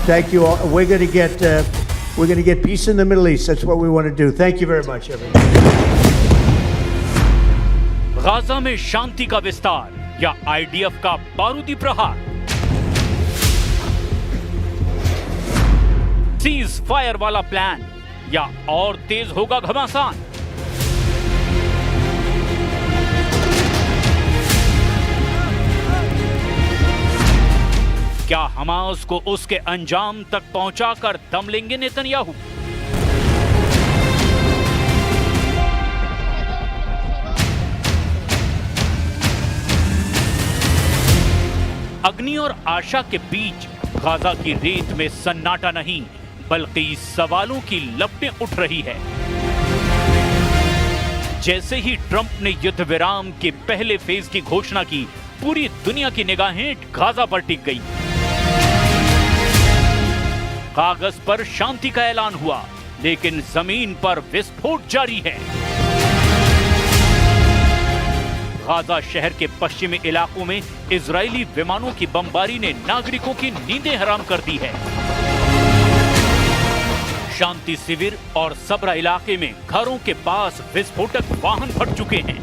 Thank you all. We're going to get peace in the Middle East. That's what we want to do. Thank you very much, everyone. Gaza में शांति का विस्तार या IDF का बारूदी प्रहार? Cease fire वाला plan या और तेज होगा घमासान? क्या हमास को उसके अंजाम तक पहुंचाकर दम लेंगे नेतन्याहू? अग्नि और आशा के बीच गाजा की रेत में सन्नाटा नहीं, बल्कि सवालों की लपटें उठ रही है। जैसे ही ट्रंप ने युद्ध विराम के पहले फेज की घोषणा की, पूरी दुनिया की निगाहें गाजा पर टिक गई। कागज पर शांति का ऐलान हुआ, लेकिन जमीन पर विस्फोट जारी है। गाजा शहर के पश्चिमी इलाकों में इजरायली विमानों की बमबारी ने नागरिकों की नींदें हराम कर दी है। शांति शिविर और सबरा इलाके में घरों के पास विस्फोटक वाहन फट चुके हैं।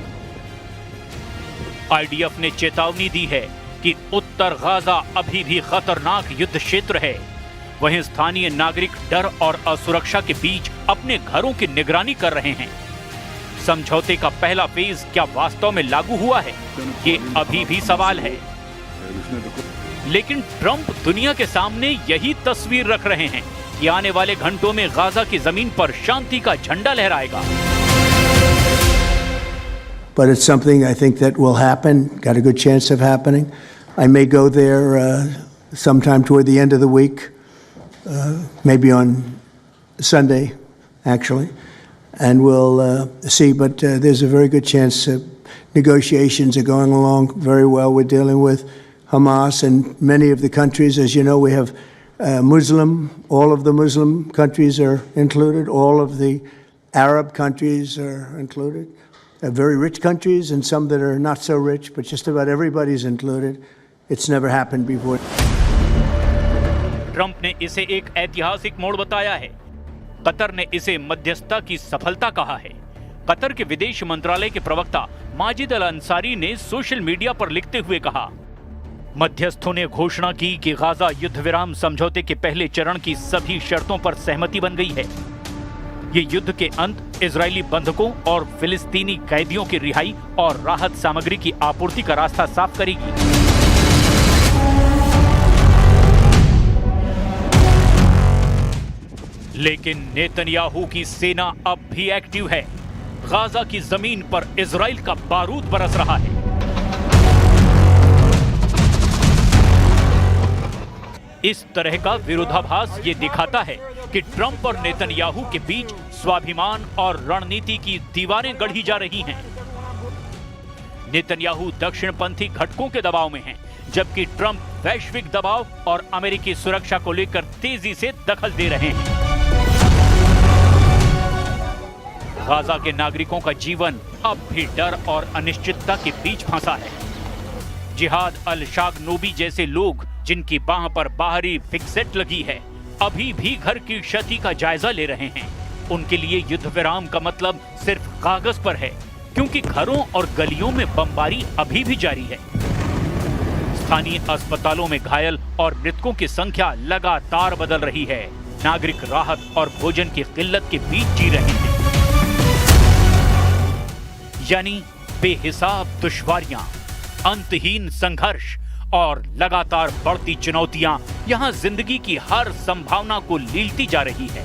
आईडीएफ ने चेतावनी दी है कि उत्तर गाजा अभी भी खतरनाक युद्ध क्षेत्र है। वहीं स्थानीय नागरिक डर और असुरक्षा के बीच अपने घरों की निगरानी कर रहे हैं। समझौते का पहला फेज क्या वास्तव में लागू हुआ है, ये अभी भी सवाल है। लेकिन ट्रंप दुनिया के सामने यही तस्वीर रख रहे हैं कि आने वाले घंटों में गाजा की जमीन पर शांति का झंडा लहराएगा। But it's something I think that will happen, got a good chance of happening. I may go there sometime toward the end of the week, maybe on Sunday, actually, and we'll see. But there's a very good chance negotiations are going along very well. We're dealing with Hamas and many of the countries. As you know, we have all of the Muslim countries are included, all of the Arab countries are included. Very rich countries and some that are not so rich, but just about everybody's included. It's never happened before. Trump ने इसे एक ऐतिहासिक मोड़ बताया है। Qatar ने इसे मध्यस्थता की सफलता कहा है। कतर के विदेश मंत्रालय के प्रवक्ता माजिद अल अंसारी ने सोशल मीडिया पर लिखते हुए कहा, मध्यस्थों ने घोषणा की कि गाजा युद्ध विराम समझौते के पहले चरण की सभी शर्तों पर सहमति बन गई है। ये युद्ध के अंत, इजरायली बंधकों और फिलिस्तीनी कैदियों की रिहाई और राहत सामग्री की आपूर्ति का रास्ता साफ करेगी। लेकिन नेतन्याहू की सेना अब भी एक्टिव है। गाजा की जमीन पर इजराइल का बारूद बरस रहा है। इस तरह का विरोधाभास ये दिखाता है कि ट्रंप और नेतन्याहू के बीच स्वाभिमान और रणनीति की दीवारें गढ़ी जा रही हैं। नेतन्याहू दक्षिणपंथी घटकों के दबाव में हैं, जबकि ट्रंप वैश्विक दबाव और अमेरिकी सुरक्षा को लेकर तेजी से दखल दे रहे हैं। गाजा के नागरिकों का जीवन अब भी डर और अनिश्चितता के बीच फंसा है। जिहाद अल शागनोबी जैसे लोग, जिनकी बाह पर बाहरी फिक्सेट लगी है, अभी भी घर की क्षति का जायजा ले रहे हैं। उनके लिए युद्ध विराम का मतलब सिर्फ कागज पर है, क्योंकि घरों और गलियों में बमबारी अभी भी जारी है। स्थानीय अस्पतालों में घायल और मृतकों की संख्या लगातार बदल रही है। नागरिक राहत और भोजन की किल्लत के बीच जी रहे हैं। यानी बेहिसाब दुश्वारियां, अंतहीन संघर्ष और लगातार बढ़ती चुनौतियां यहां जिंदगी की हर संभावना को लीलती जा रही है।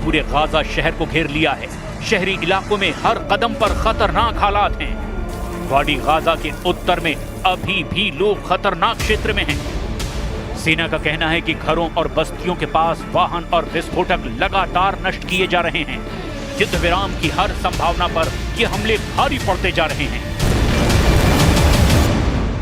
पूरे गाजा शहर को घेर लिया है। शहरी इलाकों में हर कदम पर खतरनाक हालात हैं। वाडी गाजा के उत्तर में अभी भी लोग खतरनाक क्षेत्र में हैं। सेना का कहना है कि घरों और बस्तियों के पास वाहन और विस्फोटक लगातार नष्ट किए जा रहे हैं। युद्ध विराम की हर संभावना पर ये हमले भारी पड़ते जा रहे हैं।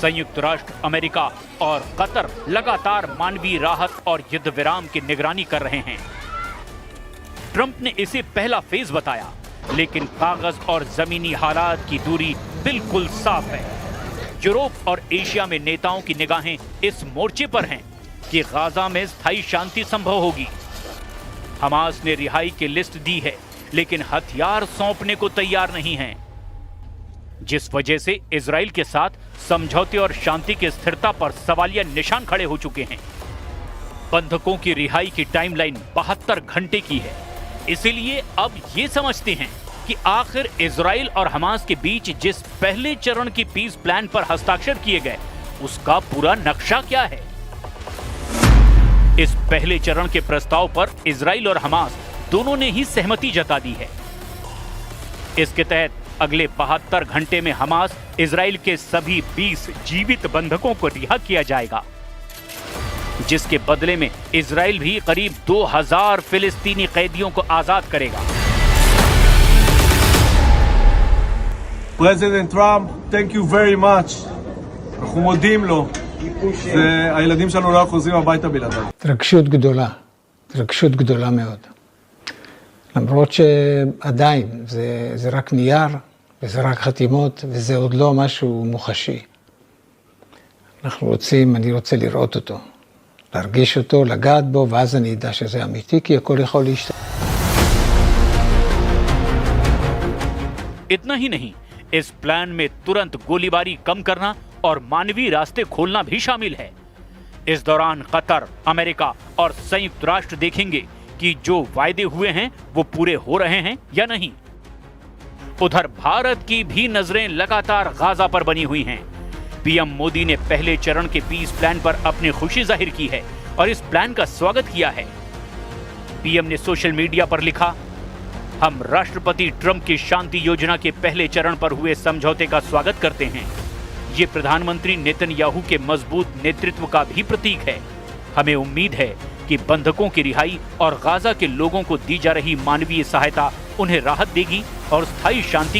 संयुक्त राष्ट्र, अमेरिका और कतर लगातार मानवीय राहत और युद्ध विराम की निगरानी कर रहे हैं। ट्रंप ने इसे पहला फेज बताया, लेकिन कागज और जमीनी हालात की दूरी बिल्कुल साफ है। यूरोप और एशिया में नेताओं की निगाहें इस मोर्चे पर हैं कि गाजा में स्थायी शांति संभव होगी। हमास ने रिहाई की लिस्ट दी है, लेकिन हथियार सौंपने को तैयार नहीं हैं, जिस वजह से इजराइल के साथ समझौते और शांति की स्थिरता पर सवालिया निशान खड़े हो चुके हैं। बंधकों की रिहाई की टाइमलाइन 72 घंटे की है, इसीलिए अब ये समझते हैं कि आखिर इजराइल और हमास के बीच जिस पहले चरण की पीस प्लान पर हस्ताक्षर किए गए, उसका पूरा नक्शा क्या है। इस पहले चरण के प्रस्ताव पर इजराइल और हमास दोनों ने ही सहमति जता दी है। इसके तहत अगले 72 घंटे में हमास इजराइल के सभी 20 जीवित बंधकों को रिहा किया जाएगा, जिसके बदले में इजराइल भी करीब 2000 फिलिस्तीनी कैदियों को आजाद करेगा। President Trump, thank you very much. אנחנו מודים לו. הילדים שלנו לא חוזרים הביתה בלעדיו. התרגשות גדולה מאוד. למרות שעדיין זה רק נייר, וזה רק חתימות, וזה עוד לא משהו מוחשי. אני רוצה לראות אותו, להרגיש אותו, לגעת בו, ואז אני אדע שזה אמיתי, כי הכל יכול להשתנות. इतना ही नहीं, इस प्लान में तुरंत गोलीबारी कम करना और मानवीय रास्ते खोलना भी शामिल है। इस दौरान कतर, अमेरिका और संयुक्त राष्ट्र देखेंगे कि जो वायदे हुए हैं वो पूरे हो रहे हैं या नहीं। उधर भारत की भी नजरें लगातार गाजा पर बनी हुई हैं। पीएम मोदी ने पहले चरण के पीस प्लान पर अपनी खुशी जाहिर की है और इस प्लान का स्वागत किया है। पीएम ने सोशल मीडिया पर लिखा, हम राष्ट्रपति ट्रंप की शांति योजना के पहले चरण पर हुए समझौते का स्वागत करते हैं। ये प्रधानमंत्री नेतन्याहू के मजबूत नेतृत्व का भी प्रतीक है। हमें उम्मीद है कि बंधकों की रिहाई और गाजा के लोगों को दी जा रही मानवीय सहायता उन्हें राहत देगी और स्थायी शांति